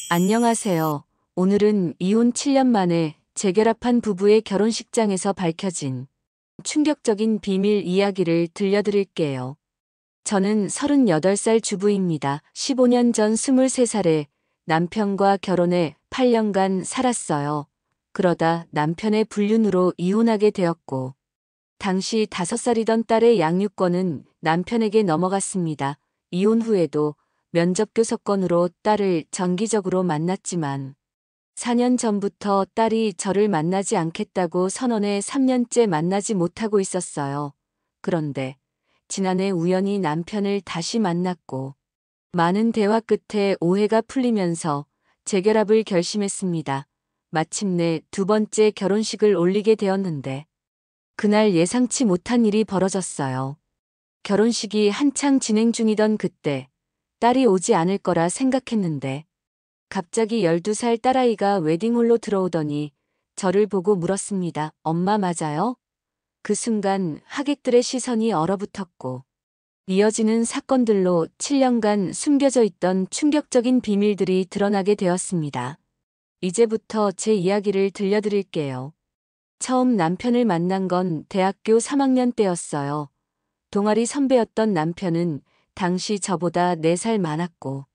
안녕하세요. 오늘은 이혼 7년 만에 재결합한 부부의 결혼식장에서 밝혀진 충격적인 비밀 이야기를 들려드릴게요. 저는 38살 주부입니다. 15년 전 23살에 남편과 결혼해 8년간 살았어요. 그러다 남편의 불륜으로 이혼하게 되었고, 당시 5살이던 딸의 양육권은 남편에게 넘어갔습니다. 이혼 후에도 면접교섭권으로 딸을 정기적으로 만났지만 4년 전부터 딸이 저를 만나지 않겠다고 선언해 3년째 만나지 못하고 있었어요. 그런데 지난해 우연히 남편을 다시 만났고 많은 대화 끝에 오해가 풀리면서 재결합을 결심했습니다. 마침내 두 번째 결혼식을 올리게 되었는데 그날 예상치 못한 일이 벌어졌어요. 결혼식이 한창 진행 중이던 그때 딸이 오지 않을 거라 생각했는데 갑자기 12살 딸아이가 웨딩홀로 들어오더니 저를 보고 물었습니다. 엄마 맞아요? 그 순간 하객들의 시선이 얼어붙었고 이어지는 사건들로 7년간 숨겨져 있던 충격적인 비밀들이 드러나게 되었습니다. 이제부터 제 이야기를 들려드릴게요. 처음 남편을 만난 건 대학교 3학년 때였어요. 동아리 선배였던 남편은 당시 저보다 4살 많았고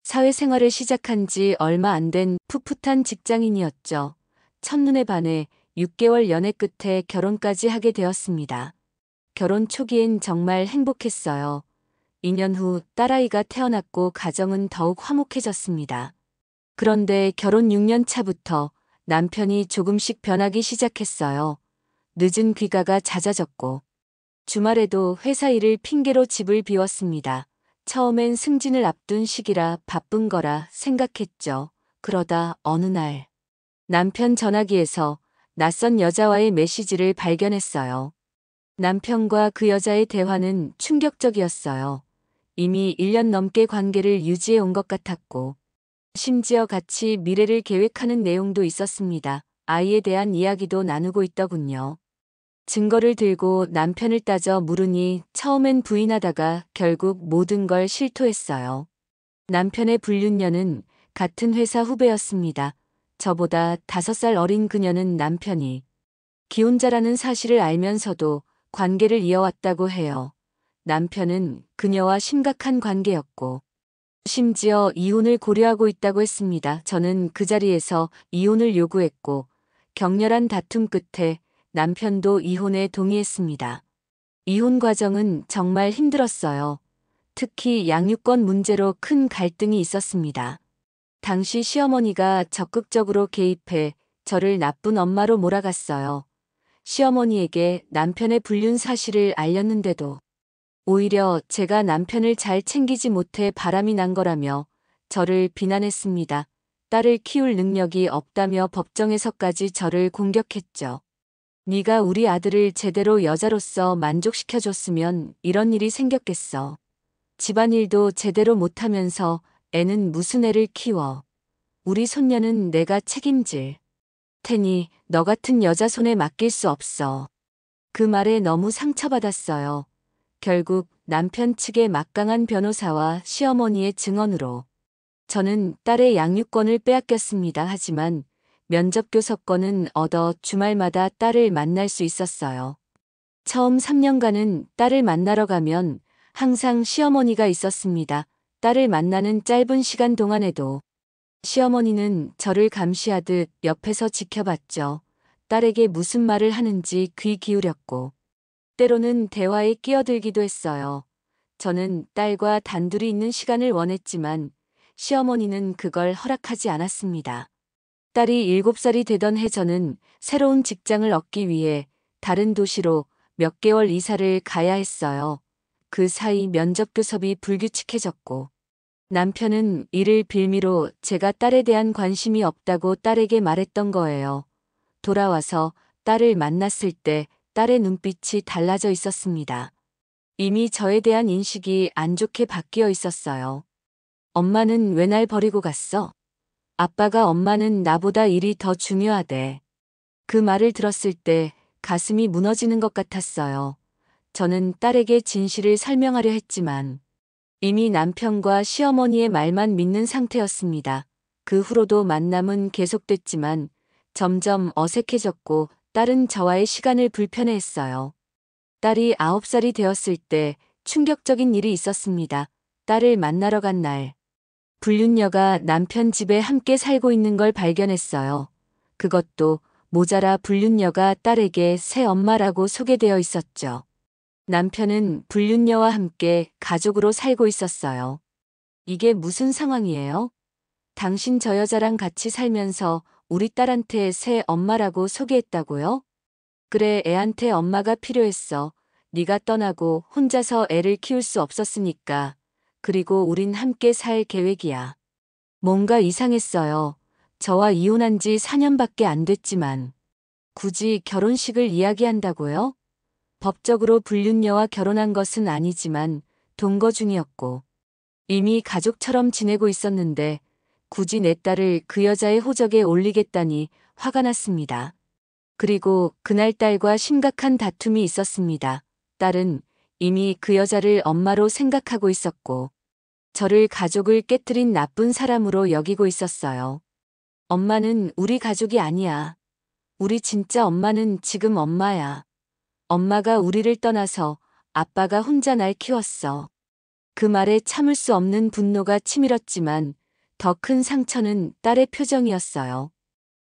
사회생활을 시작한 지 얼마 안 된 풋풋한 직장인이었죠. 첫눈에 반해 6개월 연애 끝에 결혼까지 하게 되었습니다. 결혼 초기엔 정말 행복했어요. 2년 후 딸아이가 태어났고 가정은 더욱 화목해졌습니다. 그런데 결혼 6년 차부터 남편이 조금씩 변하기 시작했어요. 늦은 귀가가 잦아졌고 주말에도 회사 일을 핑계로 집을 비웠습니다. 처음엔 승진을 앞둔 시기라 바쁜 거라 생각했죠. 그러다 어느 날 남편 전화기에서 낯선 여자와의 메시지를 발견했어요. 남편과 그 여자의 대화는 충격적이었어요. 이미 1년 넘게 관계를 유지해 온 것 같았고 심지어 같이 미래를 계획하는 내용도 있었습니다. 아이에 대한 이야기도 나누고 있더군요. 증거를 들고 남편을 따져 물으니 처음엔 부인하다가 결국 모든 걸 실토했어요. 남편의 불륜녀는 같은 회사 후배였습니다. 저보다 5살 어린 그녀는 남편이 기혼자라는 사실을 알면서도 관계를 이어왔다고 해요. 남편은 그녀와 심각한 관계였고 심지어 이혼을 고려하고 있다고 했습니다. 저는 그 자리에서 이혼을 요구했고 격렬한 다툼 끝에 남편도 이혼에 동의했습니다. 이혼 과정은 정말 힘들었어요. 특히 양육권 문제로 큰 갈등이 있었습니다. 당시 시어머니가 적극적으로 개입해 저를 나쁜 엄마로 몰아갔어요. 시어머니에게 남편의 불륜 사실을 알렸는데도 오히려 제가 남편을 잘 챙기지 못해 바람이 난 거라며 저를 비난했습니다. 딸을 키울 능력이 없다며 법정에서까지 저를 공격했죠. 네가 우리 아들을 제대로 여자로서 만족시켜줬으면 이런 일이 생겼겠어. 집안일도 제대로 못하면서 애는 무슨 애를 키워. 우리 손녀는 내가 책임질 테니 너 같은 여자 손에 맡길 수 없어. 그 말에 너무 상처받았어요. 결국 남편 측의 막강한 변호사와 시어머니의 증언으로 저는 딸의 양육권을 빼앗겼습니다. 하지만 면접교섭권은 얻어 주말마다 딸을 만날 수 있었어요. 처음 3년간은 딸을 만나러 가면 항상 시어머니가 있었습니다. 딸을 만나는 짧은 시간 동안에도 시어머니는 저를 감시하듯 옆에서 지켜봤죠. 딸에게 무슨 말을 하는지 귀 기울였고 때로는 대화에 끼어들기도 했어요. 저는 딸과 단둘이 있는 시간을 원했지만 시어머니는 그걸 허락하지 않았습니다. 딸이 7살이 되던 해 저는 새로운 직장을 얻기 위해 다른 도시로 몇 개월 이사를 가야 했어요. 그 사이 면접교섭이 불규칙해졌고 남편은 이를 빌미로 제가 딸에 대한 관심이 없다고 딸에게 말했던 거예요. 돌아와서 딸을 만났을 때 딸의 눈빛이 달라져 있었습니다. 이미 저에 대한 인식이 안 좋게 바뀌어 있었어요. 엄마는 왜 날 버리고 갔어? 아빠가 엄마는 나보다 일이 더 중요하대. 그 말을 들었을 때 가슴이 무너지는 것 같았어요. 저는 딸에게 진실을 설명하려 했지만 이미 남편과 시어머니의 말만 믿는 상태였습니다. 그 후로도 만남은 계속됐지만 점점 어색해졌고 딸은 저와의 시간을 불편해했어요. 딸이 9살이 되었을 때 충격적인 일이 있었습니다. 딸을 만나러 간 날, 불륜녀가 남편 집에 함께 살고 있는 걸 발견했어요. 그것도 모자라 불륜녀가 딸에게 새 엄마라고 소개되어 있었죠. 남편은 불륜녀와 함께 가족으로 살고 있었어요. 이게 무슨 상황이에요? 당신 저 여자랑 같이 살면서 우리 딸한테 새 엄마라고 소개했다고요? 그래, 애한테 엄마가 필요했어. 네가 떠나고 혼자서 애를 키울 수 없었으니까. 그리고 우린 함께 살 계획이야. 뭔가 이상했어요. 저와 이혼한 지 4년밖에 안 됐지만 굳이 결혼식을 이야기한다고요? 법적으로 불륜녀와 결혼한 것은 아니지만 동거 중이었고 이미 가족처럼 지내고 있었는데 굳이 내 딸을 그 여자의 호적에 올리겠다니 화가 났습니다. 그리고 그날 딸과 심각한 다툼이 있었습니다. 딸은 이미 그 여자를 엄마로 생각하고 있었고 저를 가족을 깨뜨린 나쁜 사람으로 여기고 있었어요. 엄마는 우리 가족이 아니야. 우리 진짜 엄마는 지금 엄마야. 엄마가 우리를 떠나서 아빠가 혼자 날 키웠어. 그 말에 참을 수 없는 분노가 치밀었지만 더 큰 상처는 딸의 표정이었어요.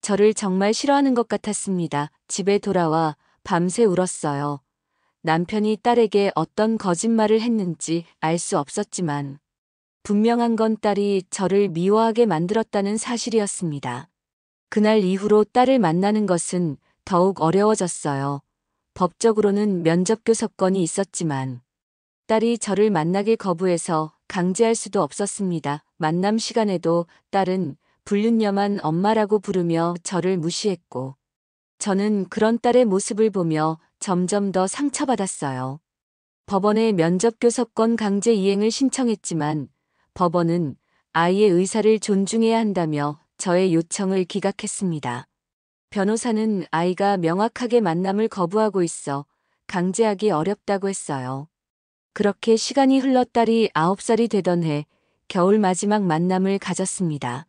저를 정말 싫어하는 것 같았습니다. 집에 돌아와 밤새 울었어요. 남편이 딸에게 어떤 거짓말을 했는지 알 수 없었지만 분명한 건 딸이 저를 미워하게 만들었다는 사실이었습니다. 그날 이후로 딸을 만나는 것은 더욱 어려워졌어요. 법적으로는 면접교섭권이 있었지만 딸이 저를 만나길 거부해서 강제할 수도 없었습니다. 만남 시간에도 딸은 불륜녀만 엄마라고 부르며 저를 무시했고 저는 그런 딸의 모습을 보며 점점 더 상처받았어요. 법원에 면접교섭권 강제 이행을 신청했지만 법원은 아이의 의사를 존중해야 한다며 저의 요청을 기각했습니다. 변호사는 아이가 명확하게 만남을 거부하고 있어 강제하기 어렵다고 했어요. 그렇게 시간이 흘러 딸이 9살이 되던 해 겨울 마지막 만남을 가졌습니다.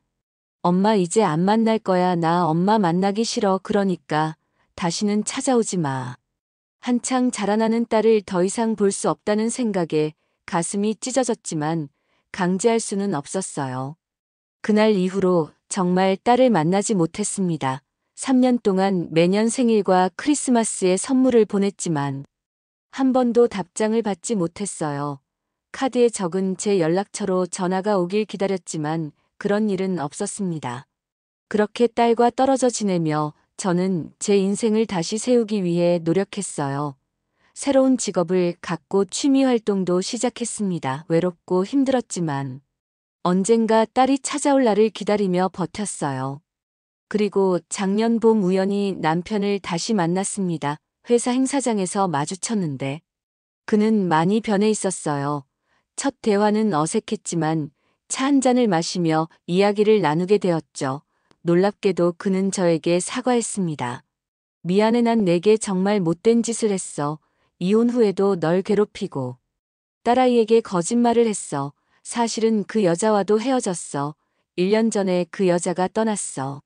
엄마 이제 안 만날 거야. 나 엄마 만나기 싫어. 그러니까 다시는 찾아오지 마. 한창 자라나는 딸을 더 이상 볼 수 없다는 생각에 가슴이 찢어졌지만 강제할 수는 없었어요. 그날 이후로 정말 딸을 만나지 못했습니다. 3년 동안 매년 생일과 크리스마스에 선물을 보냈지만 한 번도 답장을 받지 못했어요. 카드에 적은 제 연락처로 전화가 오길 기다렸지만 그런 일은 없었습니다. 그렇게 딸과 떨어져 지내며 저는 제 인생을 다시 세우기 위해 노력했어요. 새로운 직업을 갖고 취미 활동도 시작했습니다. 외롭고 힘들었지만 언젠가 딸이 찾아올 날을 기다리며 버텼어요. 그리고 작년 봄 우연히 남편을 다시 만났습니다. 회사 행사장에서 마주쳤는데 그는 많이 변해 있었어요. 첫 대화는 어색했지만 차 한 잔을 마시며 이야기를 나누게 되었죠. 놀랍게도 그는 저에게 사과했습니다. 미안해, 난 내게 정말 못된 짓을 했어. 이혼 후에도 널 괴롭히고 딸아이에게 거짓말을 했어. 사실은 그 여자와도 헤어졌어. 1년 전에 그 여자가 떠났어.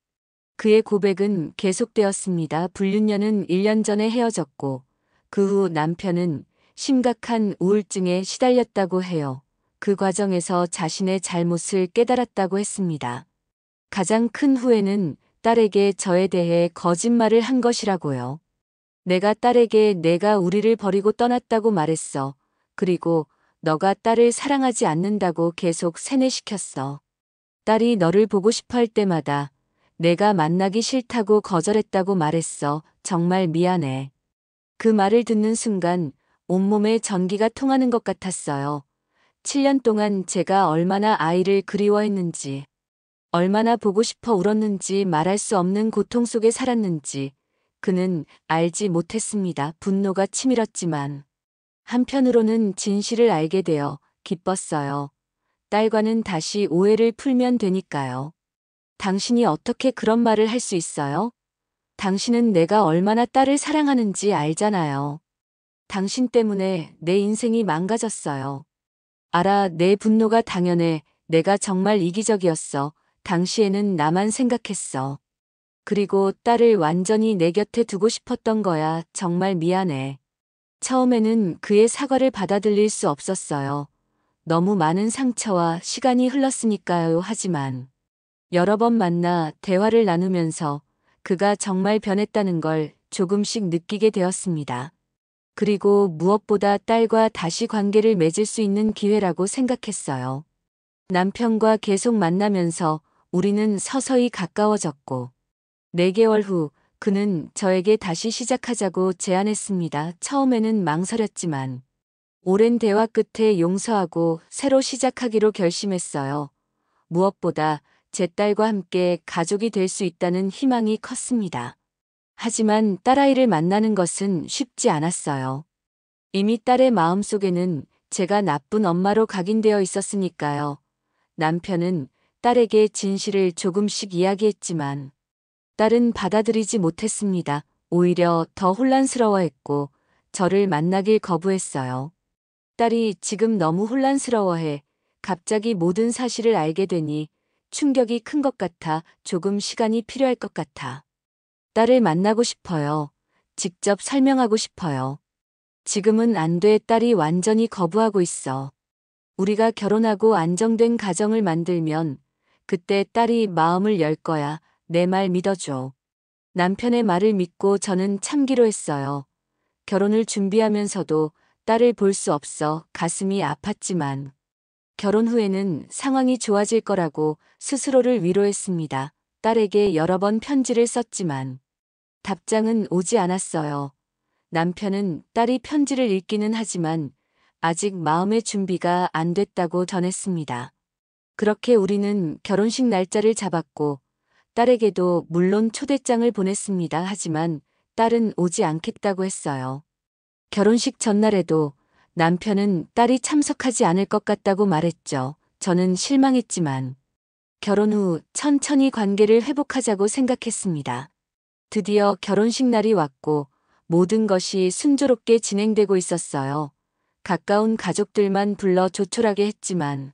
그의 고백은 계속되었습니다. 불륜녀는 1년 전에 헤어졌고 그 후 남편은 심각한 우울증에 시달렸다고 해요. 그 과정에서 자신의 잘못을 깨달았다고 했습니다. 가장 큰 후회는 딸에게 저에 대해 거짓말을 한 것이라고요. 내가 딸에게 내가 우리를 버리고 떠났다고 말했어. 그리고 너가 딸을 사랑하지 않는다고 계속 세뇌시켰어. 딸이 너를 보고 싶어 할 때마다 내가 만나기 싫다고 거절했다고 말했어. 정말 미안해. 그 말을 듣는 순간 온몸에 전기가 통하는 것 같았어요. 7년 동안 제가 얼마나 아이를 그리워했는지, 얼마나 보고 싶어 울었는지, 말할 수 없는 고통 속에 살았는지 그는 알지 못했습니다. 분노가 치밀었지만 한편으로는 진실을 알게 되어 기뻤어요. 딸과는 다시 오해를 풀면 되니까요. 당신이 어떻게 그런 말을 할 수 있어요? 당신은 내가 얼마나 딸을 사랑하는지 알잖아요. 당신 때문에 내 인생이 망가졌어요. 알아, 내 분노가 당연해. 내가 정말 이기적이었어. 당시에는 나만 생각했어. 그리고 딸을 완전히 내 곁에 두고 싶었던 거야. 정말 미안해. 처음에는 그의 사과를 받아들일 수 없었어요. 너무 많은 상처와 시간이 흘렀으니까요. 하지만 여러 번 만나 대화를 나누면서 그가 정말 변했다는 걸 조금씩 느끼게 되었습니다. 그리고 무엇보다 딸과 다시 관계를 맺을 수 있는 기회라고 생각했어요. 남편과 계속 만나면서 우리는 서서히 가까워졌고 4개월 후 그는 저에게 다시 시작하자고 제안했습니다. 처음에는 망설였지만 오랜 대화 끝에 용서하고 새로 시작하기로 결심했어요. 무엇보다 제 딸과 함께 가족이 될 수 있다는 희망이 컸습니다. 하지만 딸아이를 만나는 것은 쉽지 않았어요. 이미 딸의 마음속에는 제가 나쁜 엄마로 각인되어 있었으니까요. 남편은 딸에게 진실을 조금씩 이야기했지만 딸은 받아들이지 못했습니다. 오히려 더 혼란스러워했고 저를 만나길 거부했어요. 딸이 지금 너무 혼란스러워해. 갑자기 모든 사실을 알게 되니 충격이 큰 것 같아. 조금 시간이 필요할 것 같아. 딸을 만나고 싶어요. 직접 설명하고 싶어요. 지금은 안 돼. 딸이 완전히 거부하고 있어. 우리가 결혼하고 안정된 가정을 만들면 그때 딸이 마음을 열 거야. 내 말 믿어줘. 남편의 말을 믿고 저는 참기로 했어요. 결혼을 준비하면서도 딸을 볼 수 없어 가슴이 아팠지만 결혼 후에는 상황이 좋아질 거라고 스스로를 위로했습니다. 딸에게 여러 번 편지를 썼지만 답장은 오지 않았어요. 남편은 딸이 편지를 읽기는 하지만 아직 마음의 준비가 안 됐다고 전했습니다. 그렇게 우리는 결혼식 날짜를 잡았고 딸에게도 물론 초대장을 보냈습니다. 하지만 딸은 오지 않겠다고 했어요. 결혼식 전날에도 남편은 딸이 참석하지 않을 것 같다고 말했죠. 저는 실망했지만 결혼 후 천천히 관계를 회복하자고 생각했습니다. 드디어 결혼식 날이 왔고 모든 것이 순조롭게 진행되고 있었어요. 가까운 가족들만 불러 조촐하게 했지만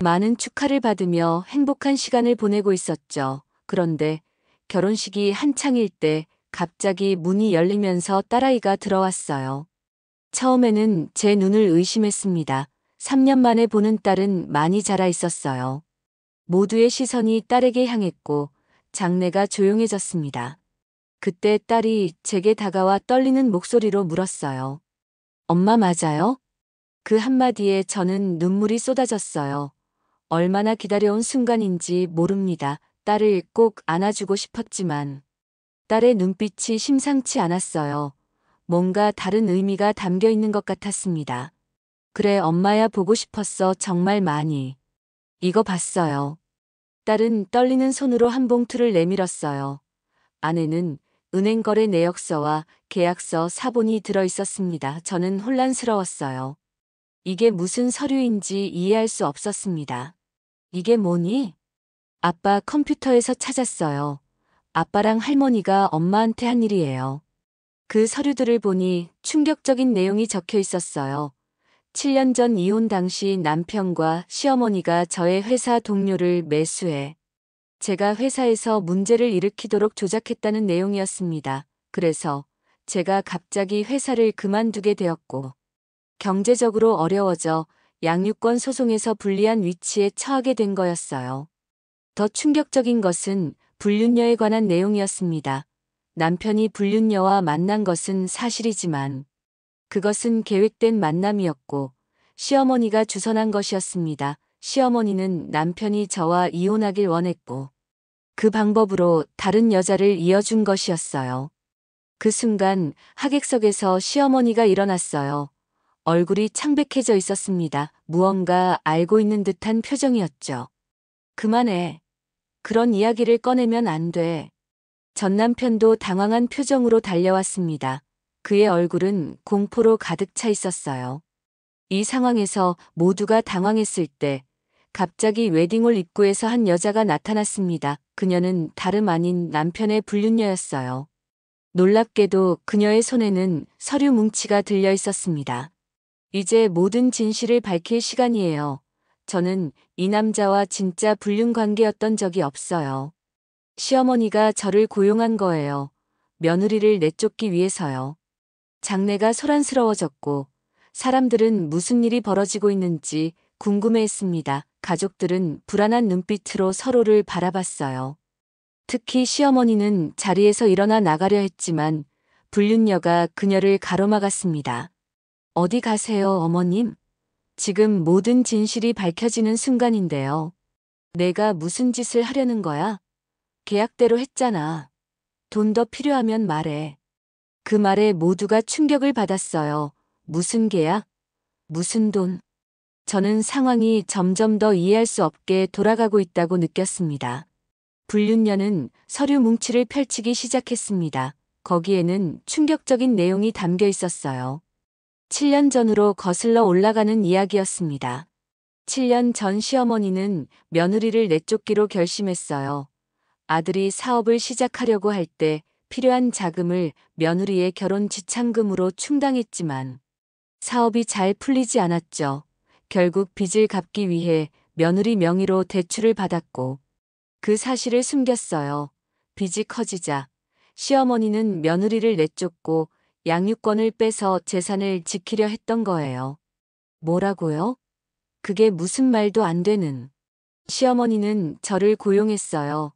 많은 축하를 받으며 행복한 시간을 보내고 있었죠. 그런데 결혼식이 한창일 때 갑자기 문이 열리면서 딸아이가 들어왔어요. 처음에는 제 눈을 의심했습니다. 3년 만에 보는 딸은 많이 자라 있었어요. 모두의 시선이 딸에게 향했고 장내가 조용해졌습니다. 그때 딸이 제게 다가와 떨리는 목소리로 물었어요. 엄마 맞아요? 그 한마디에 저는 눈물이 쏟아졌어요. 얼마나 기다려온 순간인지 모릅니다. 딸을 꼭 안아주고 싶었지만 딸의 눈빛이 심상치 않았어요. 뭔가 다른 의미가 담겨 있는 것 같았습니다. 그래 엄마야 보고 싶었어 정말 많이. 이거 봤어요. 딸은 떨리는 손으로 한 봉투를 내밀었어요. 안에는 은행 거래 내역서와 계약서 사본이 들어 있었습니다. 저는 혼란스러웠어요. 이게 무슨 서류인지 이해할 수 없었습니다. 이게 뭐니? 아빠 컴퓨터에서 찾았어요. 아빠랑 할머니가 엄마한테 한 일이에요. 그 서류들을 보니 충격적인 내용이 적혀 있었어요. 7년 전 이혼 당시 남편과 시어머니가 저의 회사 동료를 매수해 제가 회사에서 문제를 일으키도록 조작했다는 내용이었습니다. 그래서 제가 갑자기 회사를 그만두게 되었고 경제적으로 어려워져 양육권 소송에서 불리한 위치에 처하게 된 거였어요. 더 충격적인 것은 불륜녀에 관한 내용이었습니다. 남편이 불륜녀와 만난 것은 사실이지만 그것은 계획된 만남이었고 시어머니가 주선한 것이었습니다. 시어머니는 남편이 저와 이혼하길 원했고 그 방법으로 다른 여자를 이어준 것이었어요. 그 순간 하객석에서 시어머니가 일어났어요. 얼굴이 창백해져 있었습니다. 무언가 알고 있는 듯한 표정이었죠. 그만해. 그런 이야기를 꺼내면 안 돼. 전 남편도 당황한 표정으로 달려왔습니다. 그의 얼굴은 공포로 가득 차 있었어요. 이 상황에서 모두가 당황했을 때 갑자기 웨딩홀 입구에서 한 여자가 나타났습니다. 그녀는 다름 아닌 남편의 불륜녀였어요. 놀랍게도 그녀의 손에는 서류 뭉치가 들려 있었습니다. 이제 모든 진실을 밝힐 시간이에요. 저는 이 남자와 진짜 불륜 관계였던 적이 없어요. 시어머니가 저를 고용한 거예요. 며느리를 내쫓기 위해서요. 장래가 소란스러워졌고 사람들은 무슨 일이 벌어지고 있는지 궁금해했습니다. 가족들은 불안한 눈빛으로 서로를 바라봤어요. 특히 시어머니는 자리에서 일어나 나가려 했지만 불륜녀가 그녀를 가로막았습니다. 어디 가세요, 어머님? 지금 모든 진실이 밝혀지는 순간인데요. 내가 무슨 짓을 하려는 거야? 계약대로 했잖아. 돈 더 필요하면 말해. 그 말에 모두가 충격을 받았어요. 무슨 계약? 무슨 돈? 저는 상황이 점점 더 이해할 수 없게 돌아가고 있다고 느꼈습니다. 불륜녀는 서류 뭉치를 펼치기 시작했습니다. 거기에는 충격적인 내용이 담겨 있었어요. 7년 전으로 거슬러 올라가는 이야기였습니다. 7년 전 시어머니는 며느리를 내쫓기로 결심했어요. 아들이 사업을 시작하려고 할 때 필요한 자금을 며느리의 결혼 지참금으로 충당했지만 사업이 잘 풀리지 않았죠. 결국 빚을 갚기 위해 며느리 명의로 대출을 받았고 그 사실을 숨겼어요. 빚이 커지자 시어머니는 며느리를 내쫓고 양육권을 빼서 재산을 지키려 했던 거예요. 뭐라고요? 그게 무슨 말도 안 되는. 시어머니는 저를 고용했어요.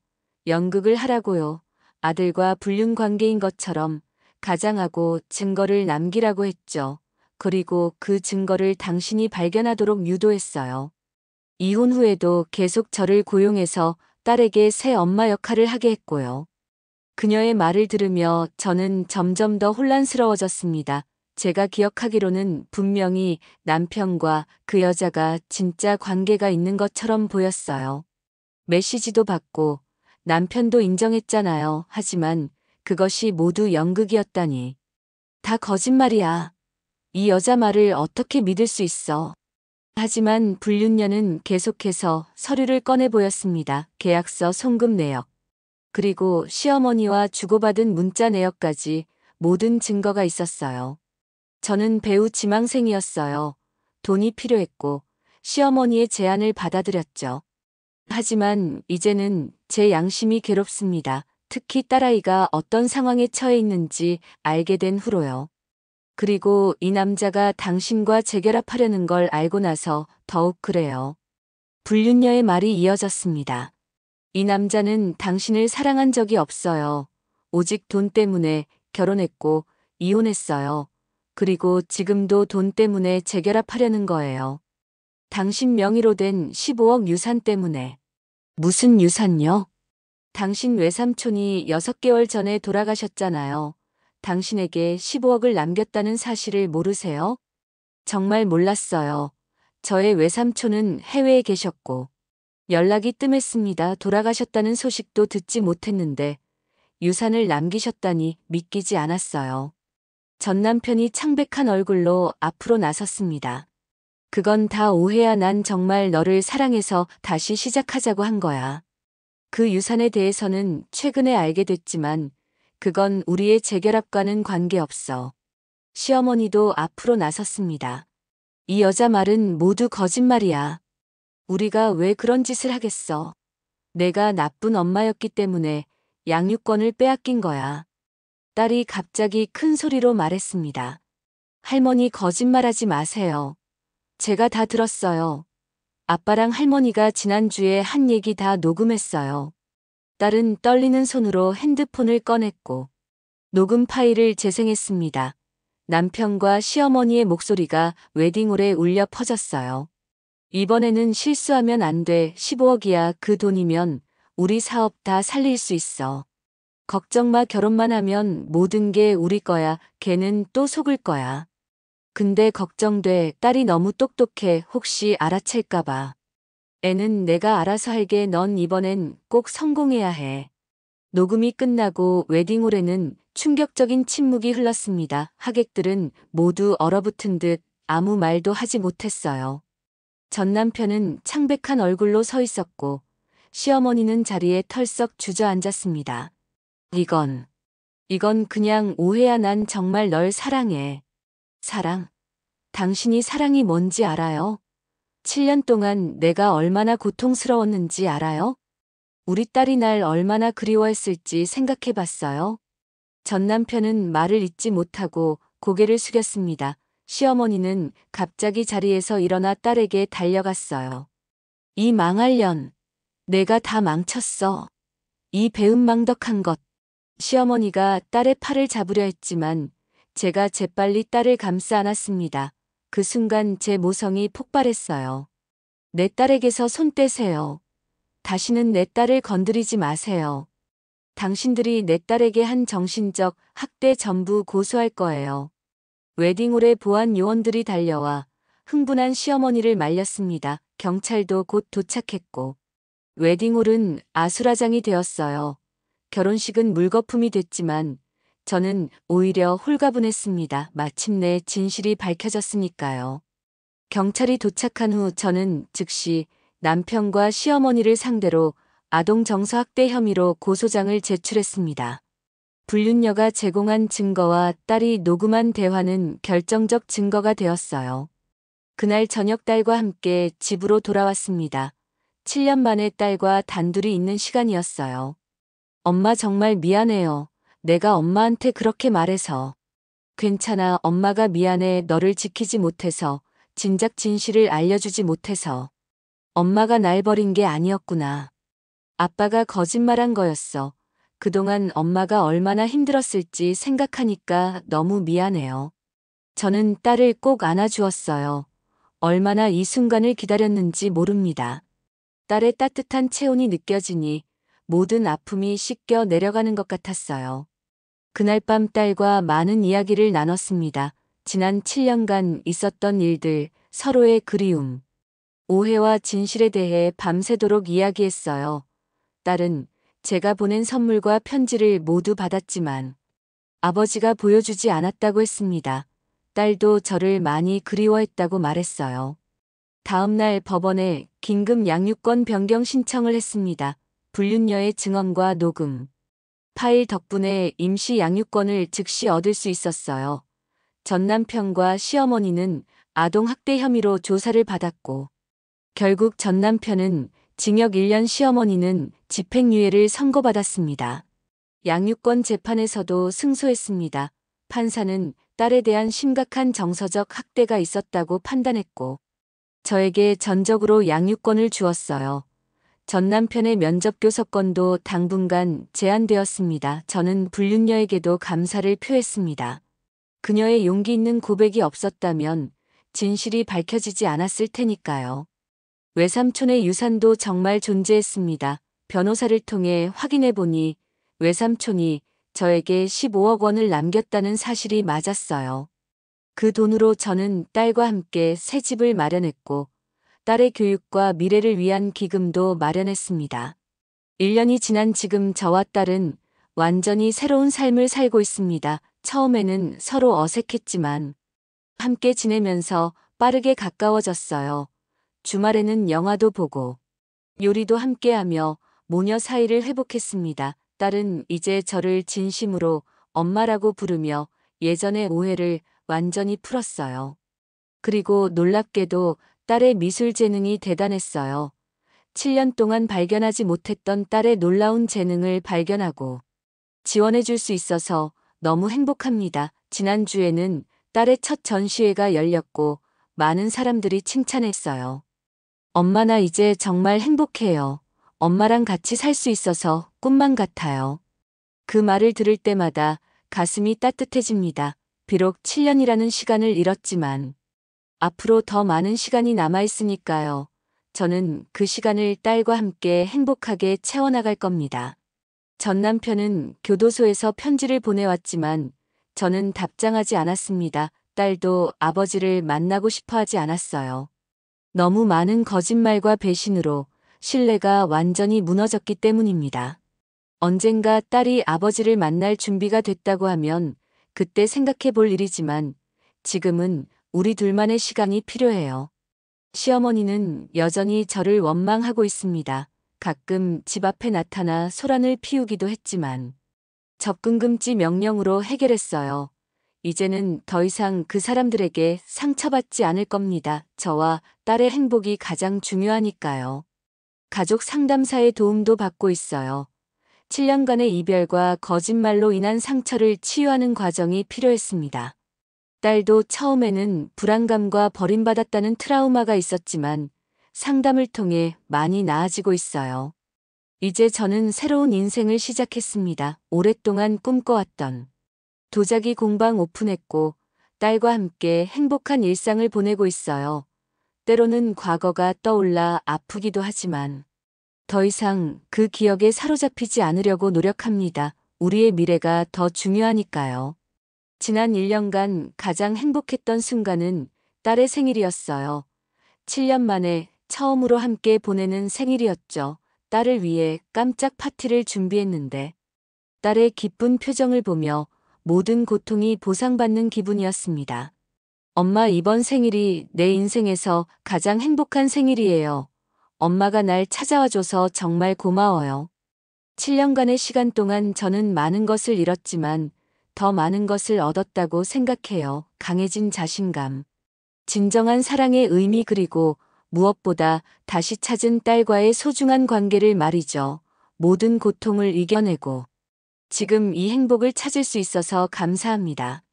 연극을 하라고요. 아들과 불륜 관계인 것처럼 가장하고 증거를 남기라고 했죠. 그리고 그 증거를 당신이 발견하도록 유도했어요. 이혼 후에도 계속 저를 고용해서 딸에게 새 엄마 역할을 하게 했고요. 그녀의 말을 들으며 저는 점점 더 혼란스러워졌습니다. 제가 기억하기로는 분명히 남편과 그 여자가 진짜 관계가 있는 것처럼 보였어요. 메시지도 받고 남편도 인정했잖아요. 하지만 그것이 모두 연극이었다니. 다 거짓말이야. 이 여자 말을 어떻게 믿을 수 있어. 하지만 불륜녀는 계속해서 서류를 꺼내 보였습니다. 계약서 송금 내역. 그리고 시어머니와 주고받은 문자 내역까지 모든 증거가 있었어요. 저는 배우 지망생이었어요. 돈이 필요했고 시어머니의 제안을 받아들였죠. 하지만 이제는 제 양심이 괴롭습니다. 특히 딸아이가 어떤 상황에 처해 있는지 알게 된 후로요. 그리고 이 남자가 당신과 재결합하려는 걸 알고 나서 더욱 그래요. 불륜녀의 말이 이어졌습니다. 이 남자는 당신을 사랑한 적이 없어요. 오직 돈 때문에 결혼했고 이혼했어요. 그리고 지금도 돈 때문에 재결합하려는 거예요. 당신 명의로 된 15억 유산 때문에. 무슨 유산요? 당신 외삼촌이 6개월 전에 돌아가셨잖아요. 당신에게 15억을 남겼다는 사실을 모르세요? 정말 몰랐어요. 저의 외삼촌은 해외에 계셨고 연락이 뜸했습니다. 돌아가셨다는 소식도 듣지 못했는데 유산을 남기셨다니 믿기지 않았어요. 전 남편이 창백한 얼굴로 앞으로 나섰습니다. 그건 다 오해야. 난 정말 너를 사랑해서 다시 시작하자고 한 거야. 그 유산에 대해서는 최근에 알게 됐지만 그건 우리의 재결합과는 관계없어. 시어머니도 앞으로 나섰습니다. 이 여자 말은 모두 거짓말이야. 우리가 왜 그런 짓을 하겠어. 내가 나쁜 엄마였기 때문에 양육권을 빼앗긴 거야. 딸이 갑자기 큰 소리로 말했습니다. 할머니 거짓말하지 마세요. 제가 다 들었어요. 아빠랑 할머니가 지난주에 한 얘기 다 녹음했어요. 딸은 떨리는 손으로 핸드폰을 꺼냈고 녹음 파일을 재생했습니다. 남편과 시어머니의 목소리가 웨딩홀에 울려 퍼졌어요. 이번에는 실수하면 안 돼. 15억이야. 그 돈이면 우리 사업 다 살릴 수 있어. 걱정 마. 결혼만 하면 모든 게 우리 거야. 걔는 또 속을 거야. 근데 걱정돼. 딸이 너무 똑똑해. 혹시 알아챌까 봐. 애는 내가 알아서 할게. 넌 이번엔 꼭 성공해야 해. 녹음이 끝나고 웨딩홀에는 충격적인 침묵이 흘렀습니다. 하객들은 모두 얼어붙은 듯 아무 말도 하지 못했어요. 전 남편은 창백한 얼굴로 서 있었고 시어머니는 자리에 털썩 주저앉았습니다. 이건 그냥 오해야. 난 정말 널 사랑해. 사랑? 당신이 사랑이 뭔지 알아요? 7년 동안 내가 얼마나 고통스러웠는지 알아요? 우리 딸이 날 얼마나 그리워했을지 생각해 봤어요? 전 남편은 말을 잇지 못하고 고개를 숙였습니다. 시어머니는 갑자기 자리에서 일어나 딸에게 달려갔어요. 이 망할 년, 내가 다 망쳤어. 이 배은망덕한 것. 시어머니가 딸의 팔을 잡으려 했지만 제가 재빨리 딸을 감싸 안았습니다. 그 순간 제 모성이 폭발했어요. 내 딸에게서 손 떼세요. 다시는 내 딸을 건드리지 마세요. 당신들이 내 딸에게 한 정신적 학대 전부 고소할 거예요. 웨딩홀에 보안 요원들이 달려와 흥분한 시어머니를 말렸습니다. 경찰도 곧 도착했고 웨딩홀은 아수라장이 되었어요. 결혼식은 물거품이 됐지만 저는 오히려 홀가분했습니다. 마침내 진실이 밝혀졌으니까요. 경찰이 도착한 후 저는 즉시 남편과 시어머니를 상대로 아동 정서학대 혐의로 고소장을 제출했습니다. 불륜녀가 제공한 증거와 딸이 녹음한 대화는 결정적 증거가 되었어요. 그날 저녁 딸과 함께 집으로 돌아왔습니다. 7년 만에 딸과 단둘이 있는 시간이었어요. 엄마 정말 미안해요. 내가 엄마한테 그렇게 말해서. 괜찮아, 엄마가 미안해. 너를 지키지 못해서, 진작 진실을 알려주지 못해서. 엄마가 날 버린 게 아니었구나. 아빠가 거짓말한 거였어. 그동안 엄마가 얼마나 힘들었을지 생각하니까 너무 미안해요. 저는 딸을 꼭 안아주었어요. 얼마나 이 순간을 기다렸는지 모릅니다. 딸의 따뜻한 체온이 느껴지니 모든 아픔이 씻겨 내려가는 것 같았어요. 그날 밤 딸과 많은 이야기를 나눴습니다. 지난 7년간 있었던 일들, 서로의 그리움, 오해와 진실에 대해 밤새도록 이야기했어요. 딸은 제가 보낸 선물과 편지를 모두 받았지만 아버지가 보여주지 않았다고 했습니다. 딸도 저를 많이 그리워했다고 말했어요. 다음 날 법원에 긴급 양육권 변경 신청을 했습니다. 불륜녀의 증언과 녹음, 파일 덕분에 임시 양육권을 즉시 얻을 수 있었어요. 전 남편과 시어머니는 아동학대 혐의로 조사를 받았고 결국 전 남편은 징역 1년, 시어머니는 집행유예를 선고받았습니다. 양육권 재판에서도 승소했습니다. 판사는 딸에 대한 심각한 정서적 학대가 있었다고 판단했고 저에게 전적으로 양육권을 주었어요. 전 남편의 면접 교섭권도 당분간 제한되었습니다. 저는 불륜녀에게도 감사를 표했습니다. 그녀의 용기 있는 고백이 없었다면 진실이 밝혀지지 않았을 테니까요. 외삼촌의 유산도 정말 존재했습니다. 변호사를 통해 확인해보니 외삼촌이 저에게 15억 원을 남겼다는 사실이 맞았어요. 그 돈으로 저는 딸과 함께 새 집을 마련했고 딸의 교육과 미래를 위한 기금도 마련했습니다. 1년이 지난 지금 저와 딸은 완전히 새로운 삶을 살고 있습니다. 처음에는 서로 어색했지만 함께 지내면서 빠르게 가까워졌어요. 주말에는 영화도 보고 요리도 함께하며 모녀 사이를 회복했습니다. 딸은 이제 저를 진심으로 엄마라고 부르며 예전의 오해를 완전히 풀었어요. 그리고 놀랍게도 딸의 미술 재능이 대단했어요. 7년 동안 발견하지 못했던 딸의 놀라운 재능을 발견하고 지원해줄 수 있어서 너무 행복합니다. 지난주에는 딸의 첫 전시회가 열렸고 많은 사람들이 칭찬했어요. 엄마 나 이제 정말 행복해요. 엄마랑 같이 살 수 있어서 꿈만 같아요. 그 말을 들을 때마다 가슴이 따뜻해집니다. 비록 7년이라는 시간을 잃었지만 앞으로 더 많은 시간이 남아있으니까요. 저는 그 시간을 딸과 함께 행복하게 채워나갈 겁니다. 전 남편은 교도소에서 편지를 보내왔지만 저는 답장하지 않았습니다. 딸도 아버지를 만나고 싶어 하지 않았어요. 너무 많은 거짓말과 배신으로 신뢰가 완전히 무너졌기 때문입니다. 언젠가 딸이 아버지를 만날 준비가 됐다고 하면 그때 생각해 볼 일이지만 지금은 우리 둘만의 시간이 필요해요. 시어머니는 여전히 저를 원망하고 있습니다. 가끔 집 앞에 나타나 소란을 피우기도 했지만 접근금지 명령으로 해결했어요. 이제는 더 이상 그 사람들에게 상처받지 않을 겁니다. 저와 딸의 행복이 가장 중요하니까요. 가족 상담사의 도움도 받고 있어요. 7년간의 이별과 거짓말로 인한 상처를 치유하는 과정이 필요했습니다. 딸도 처음에는 불안감과 버림받았다는 트라우마가 있었지만 상담을 통해 많이 나아지고 있어요. 이제 저는 새로운 인생을 시작했습니다. 오랫동안 꿈꿔왔던 도자기 공방 오픈했고 딸과 함께 행복한 일상을 보내고 있어요. 때로는 과거가 떠올라 아프기도 하지만 더 이상 그 기억에 사로잡히지 않으려고 노력합니다. 우리의 미래가 더 중요하니까요. 지난 1년간 가장 행복했던 순간은 딸의 생일이었어요. 7년 만에 처음으로 함께 보내는 생일이었죠. 딸을 위해 깜짝 파티를 준비했는데 딸의 기쁜 표정을 보며 모든 고통이 보상받는 기분이었습니다. 엄마, 이번 생일이 내 인생에서 가장 행복한 생일이에요. 엄마가 날 찾아와줘서 정말 고마워요. 7년간의 시간 동안 저는 많은 것을 잃었지만 더 많은 것을 얻었다고 생각해요. 강해진 자신감, 진정한 사랑의 의미, 그리고 무엇보다 다시 찾은 딸과의 소중한 관계를 말이죠. 모든 고통을 이겨내고 지금 이 행복을 찾을 수 있어서 감사합니다.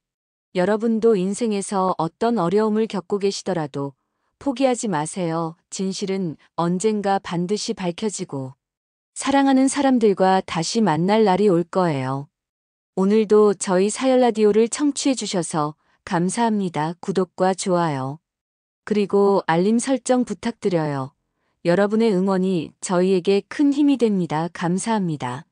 여러분도 인생에서 어떤 어려움을 겪고 계시더라도 포기하지 마세요. 진실은 언젠가 반드시 밝혀지고 사랑하는 사람들과 다시 만날 날이 올 거예요. 오늘도 저희 사열라디오를 청취해 주셔서 감사합니다. 구독과 좋아요, 그리고 알림 설정 부탁드려요. 여러분의 응원이 저희에게 큰 힘이 됩니다. 감사합니다.